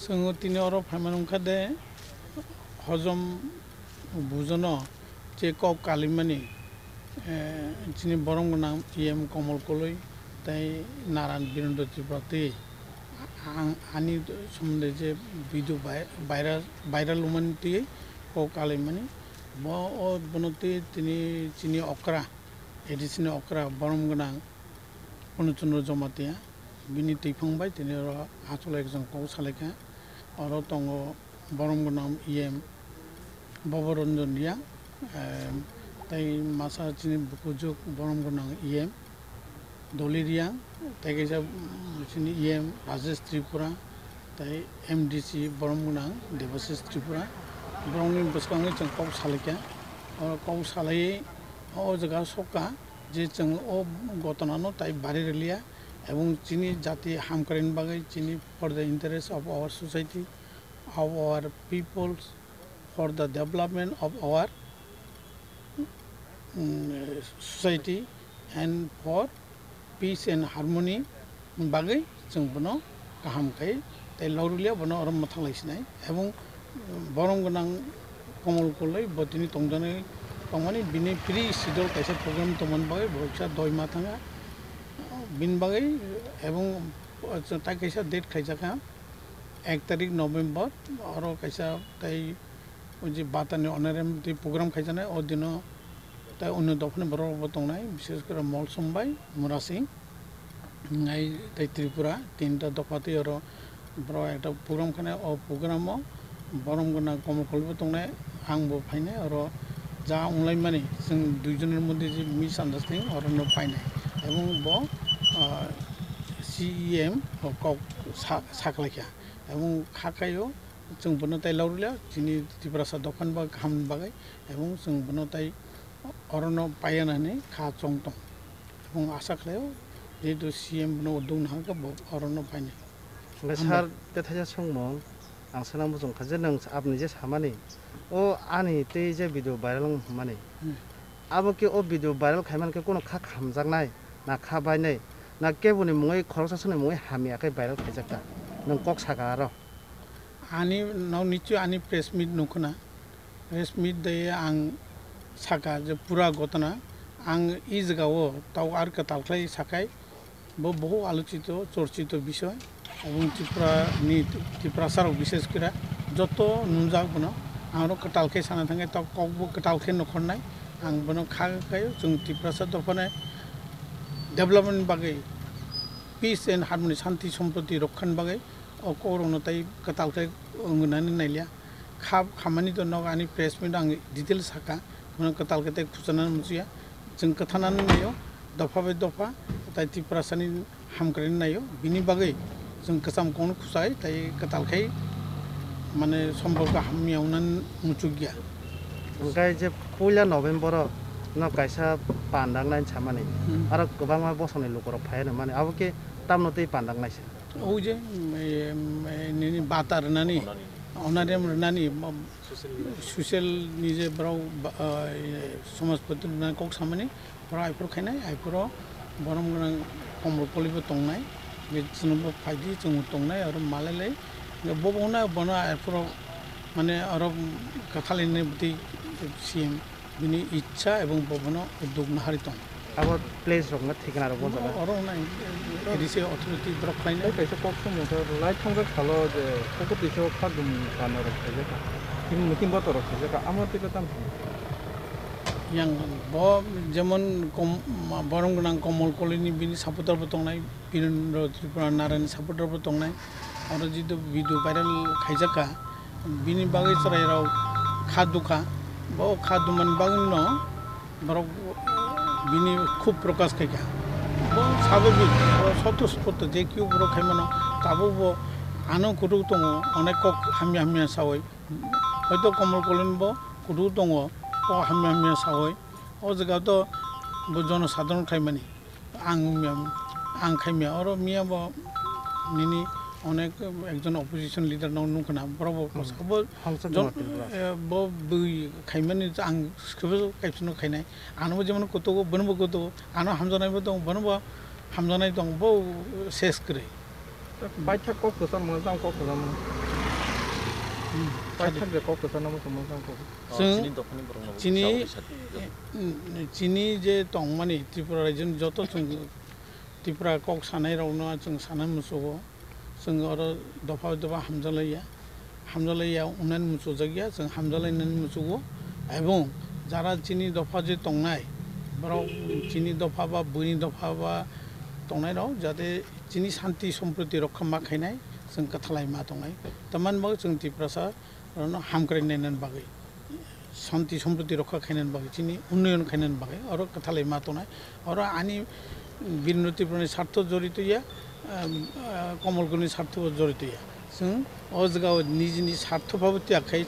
जोङो तिनि अर फायमान ओंखारदे हजम बुजनो जे कक कालिमानि तिनि बरम गोनां CEM कमल कलई ताई नारायण बिरेन्द्र त्रिपाठी आनी सोमोन्दै जे भिडिअ भाइराल उमनति कक कालिमानि बनति तिनि अकरा एडिसिनि अकरा बरम गोनां अनुचन्द्र जमातिया बिनि दैफांबाय तिनि आचल एकजन कौ सालायखा अर दङ बरम गोनां EM बबरन्जनिया ताई मासा तिनि बुकुजुक बरम गोनां EM दलिरिया ताई कैसा तिनि EM राजेश त्रिपुरा ताई MDC बरम गोनां देवाशिष त्रिपुरा बरमनि बसकांनि जों कौ सालायखा और कौ सालायै ओ जगह सका जे जों ओ गतनानो ताई बारि रलिया एवं चीनी जाति हामकरेन बागै चीनी for the interest of our society of our peoples for the development of our society and for peace and harmony bagai जों बनो गाहाम खाय ताई लौरुलिया बनो अरम मथांलायसिनाय एवं बरम गोनां कमल कलै बतिनि तंजने तंमानि बिनि फ्री सिडल कैसे प्रोग्राम तमन बागै भविष्य दय माथांगा बिन बागै एवं ताई कैसा डेट खायजाका 1 तारीख नवंबर और कैसा ताई जे बातानि अनरेम ती प्रोग्राम खायजानाय ओ दिनो ताई उन दफने बरो बतंनाय विशेष कर मलसमबाय मुरासिं नाय ताई त्रिपुरा तीनटा दफाती और बरो एकटा प्रोग्राम खाने ओ प्रोग्राम बरम गोना कमल कलबो तंनाय आंबो फायनाय और जा अनलाइन माने जों दुइजननि मध्य जे मिस आन्डारस्टेन्डिं और न फायनाय एवं ब CEM कक साखलायखा एवं खाकायो जों बनो ताई लौरुलिया तिनि त्रिपुरा सा दखान बा खाम बागै एवं जों बनो ताई अरन पायानानै खा चंग दं एवं आशा खालायो जेतु CEM बनो दं हागा अरन पायनाय सार बेथाया संमो आं साना मोजों खाजे नों आपनि जे सामानि ओ आनि ते जे भिडिअ भाइराल माने आबो के ओ भिडिअ भाइराल खायमान के कोनो खा खामजागनाय ना खा बायनाय ना केबुनि मुङै खरसासने मुङै हामियाखै भाइराल खायजाका नों कक सागा र आनि नाव निचो आनि प्रेस मीट नुखना प्रेस मीट दे आं सागा जे पूरा गतना आं इ जगाव ताव आर कतालखाय साखाय बहु आलोचित चर्चित विषय एवं त्रिपुरा साराव विशेष करा जत नुजाक बनो आं कतालखाय साना थांगे ताव ककबो कतालखाय नखरनाय आं बनो खागाय जों त्रिपुरा सा दफाने डेभलपमेन्ट बागै पीस एंड हार्मनी शांति सम्प्रति रक्षण बागै अकोरनो ताई कतालखाय अंगनानै नायलिया खामानि तो नग आनि प्रेस मीट आं डिटेल साका मन कतालखाय ताई खुजानानै मुजिया जों कथानानै नायो दफा बाय दफा ताई त्रिपुरा सानि हामकरेन नायो बिनि बागै जों कसाम कोन खुसाय ताई कतालखाय माने सम्पर्क हामियावनान मुचुगिया ओंखाय जे पहिला नभेम्बर न कायसा पान्दांनाय सामानि आरो गोबां मा बसने लोकर फायनो माने आबोके तामनो तै पान्दांनायसो औ जे नि बाता रनानि अनारेम रनानि ससियेल नि जे ब्राव समाजपति रनानि कक सामानि ब्रा आइफोर खायनाय आइफोर बरम गोनां कमल कलिबो तंनाय बे जोंबो फायदि जों तंनाय आरो मालायलाय बबना बना आइफोर माने आरो कथालिने बति CEM बिनि इच्छा एवं बबनो उद्योग नाहारि दं अब प्लेस रंना ठिकाना र बजा और नाय एडिसे अथॉरिटी ब्रक खायनाय कैसे कक समोथ लाइट थांगा खालो जे कक दिसो खादुम कानो रखायजा किम मिटिं बत रखायजा आमते कताम yang bo जेमन बरम गोनां कमल कलिनि बिनि सापर्टार बतंनाय बिरेन्द्र त्रिपुरा नारायण सापर्टार बतंनाय और जितु भिडिअ भाइराल खायजाका बिनि बागै सरायराव खादुखा बो खादुमन बागै न बरक बिनि खूब प्रकाश खायगा बो स्वाभाविक स्वतःस्फूर्त जे किउ बरक खायमानो ताबो बो आनो कुटु दङ अनेक हामिया हामिया सावै हयतो कमल कलिन बो कुटु दङ ओ हामिया हामिया सावै ओ जगा तो बो जनसाधारण खायमानि आं खायमिया और मिया बो निनि अनेक एकजन अपोजिशन लिडार नाव नुखना बराबो सबो बो बई खायमानि आं स्क्रिप्ट कायफिनो खायनाय आनो जेमन कतो बनबो कतो आनो हामजानायबो दं बनबो हामजानाय दं बो सेस करे बायथा कक तो मोजां कक पाइथान बेखौ गोसाना मोसौ मोजांखौ चीनी जे तंगमानी त्रिपुरा राज्य जत त्रिपुरा कक सानाय रावनो जों साना मुसुगो जों आरो दफा दफा हामजालाया उन्नयन मुसु जायगा जों हामजालायनानै मुसुगो एवं जारा चीनी दफा जे तंगनाय बराव चीनी दफा बा बुनी दफा बा तंगनाय राव जाते चीनी शांति सम्प्रति रक्षा मा खायनाय जों कथालाय मा तंगनाय तमान बा जों त्रिपुरा सा हामक्रायनायनानै बागै शांति सम्प्रति रक्षा खायनानै बागै चीनी उन्नयन खायनानै बागै आरो कथालाय मा तंगनाय आरो आनी बिरनो त्रिपुरानि स्वार्थ जड़ित या कमलगुरनि स्वार्थ जड़ित या जों अजगाव निजिनि स्वार्थ भाव त्यागखाय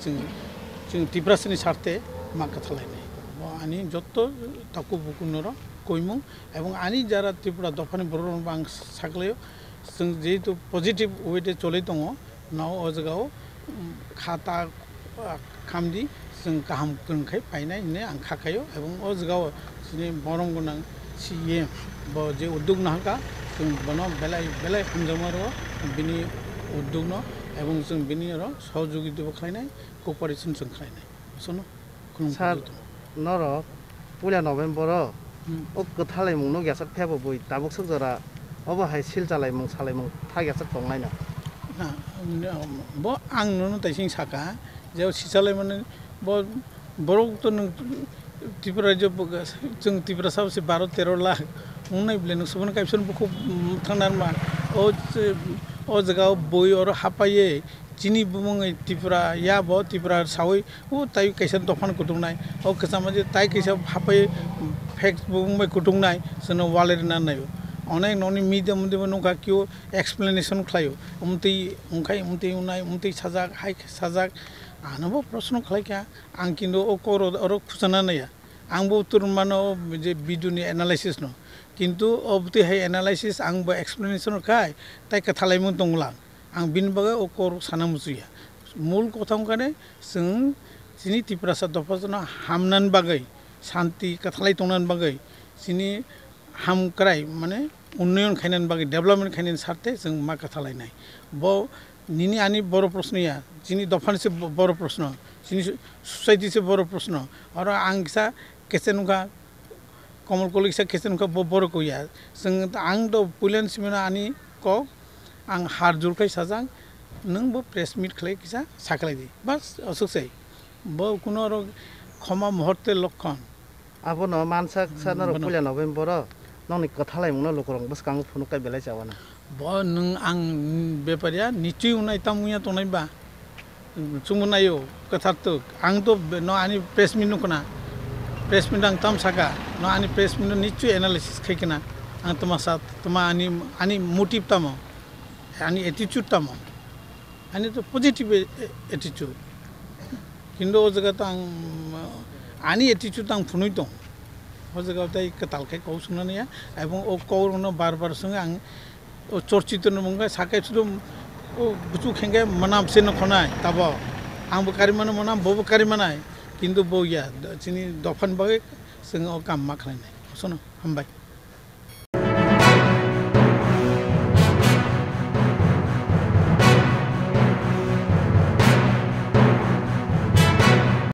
जों त्रिपुरानि स्वार्थे मा कथालायनाय आनी जत्त ताकु बुकुनर कइमुं एवं आनी जारा त्रिपुरा दफानि बरन बां सागलायो जों जेहेतु पजिटिव वेटे चले दङ नाव अजगाव खाता खामदि जों गाहाम गोनखाय फायनाय ने आं खाखायो एवं अजगाव जोंनि बरं गोनां CEM ब जे उद्योग नाहाका जों बन बेलाय हामजामारो बिनि उद्योग न एवं जों बिनि र सहयोगिता खालायनाय कोअपारेसन जों खालायनाय सनो सार नर पुला नभेम्बर ओ कथालाय मुंनो ग्यासक फेबो बय दाबक सजरा अब हाय सिल जालाय मुं सालाय मुं था ग्यासक तंनायना ब आं नुनो ताइसिं साका जे सिसालाय माने ब बरक तो त्रिपुरा जो जों त्रिपुरा साबसे 12-13 लाख उन्नाय ब्लेन सुबन काइसन बुखौ थांनार मा ओ जगाव बय और हापाये चीनी बुमङै त्रिपुरा या ब त्रिपुरा सावै ओ ताइ कैसा दफान कुटुंनाय ओ कसामा जे ताइ कैसा हापाये फैक्ट बुमङै कुटुंनाय सनो वालेरना नाय अनेक ननि मिडिया मुदे नका कियो एक्सप्लेनेशन खायो उमती उनाय उमती साजाक हाय साजाक आनबो प्रश्न खालायका आं किन्तु ओकर और खुसना नाया आंबो उत्तर मानो जे भिडियोनि एनालाइसिस न किन्तु अबते हाय एनालाइसिस आंबो एक्सप्लेनेशन खाय ताइ कथालायमु दंला आं बिन बागै ओकर साना मुसुया मूल कथाम काने जों जिनि त्रिपुरा सा दफाजना हामनान बागै शांति कथालाय तंनान बागै जिनि हामक्राय माने उन्नयन खायनान बागै डेभलपमेंट खायनान सारते जों मा कथालायनाय ब निनि आनी बड़ प्रश्नया जिनि दफान से बड़ प्रश्न जिनि सोसाइटी से बड़ प्रश्न और आं किसा केसे नुका कमल कलिसा केसे नुका बड़ कया जों आं द पुलेन सिमेना आनी क आं हार जुरखाय साजां नोंबो प्रेस मीट खालाय किसा साखलाय दि बस असुसै ब कुनो र क्षमा मुहूर्ते लक्षण अब न मानसा सानर पुला नभेम्बर ननि कथालाय मुंनो लोकरं बस कांग फुनुकाय बेलाय जावाना ब नों आं बेपारिया निचय उनाय तामुया तनायबा चुमुनायो कथारतो आं तो न आनी प्रेस मीट नुकना प्रेस मीट आं ताम साका न आनी प्रेस मीट निचय एनालिसिस खायकना आं तमा साथ तमा आनी मोटिव तामो आनी एटीट्यूड तामो आनी तो पॉजिटिव एटीट्यूड किन्तु ओ जगह आं आनी एटीट्यूड आं फुनुय दं ओ जगह ताइ कतालखाय कौ सुनानैया एवं ओ कौरनो बार संगे आं ओ चर्चित नमंगा साकाय सुदु ओ गुचु खेंगे मनाम से नखनाय तब आंबो कारिमानो मनाम बबो कारिमानाय किन्तु बया जिनि दफान बागै जों काम मा खालायनाय सनो हामबाय।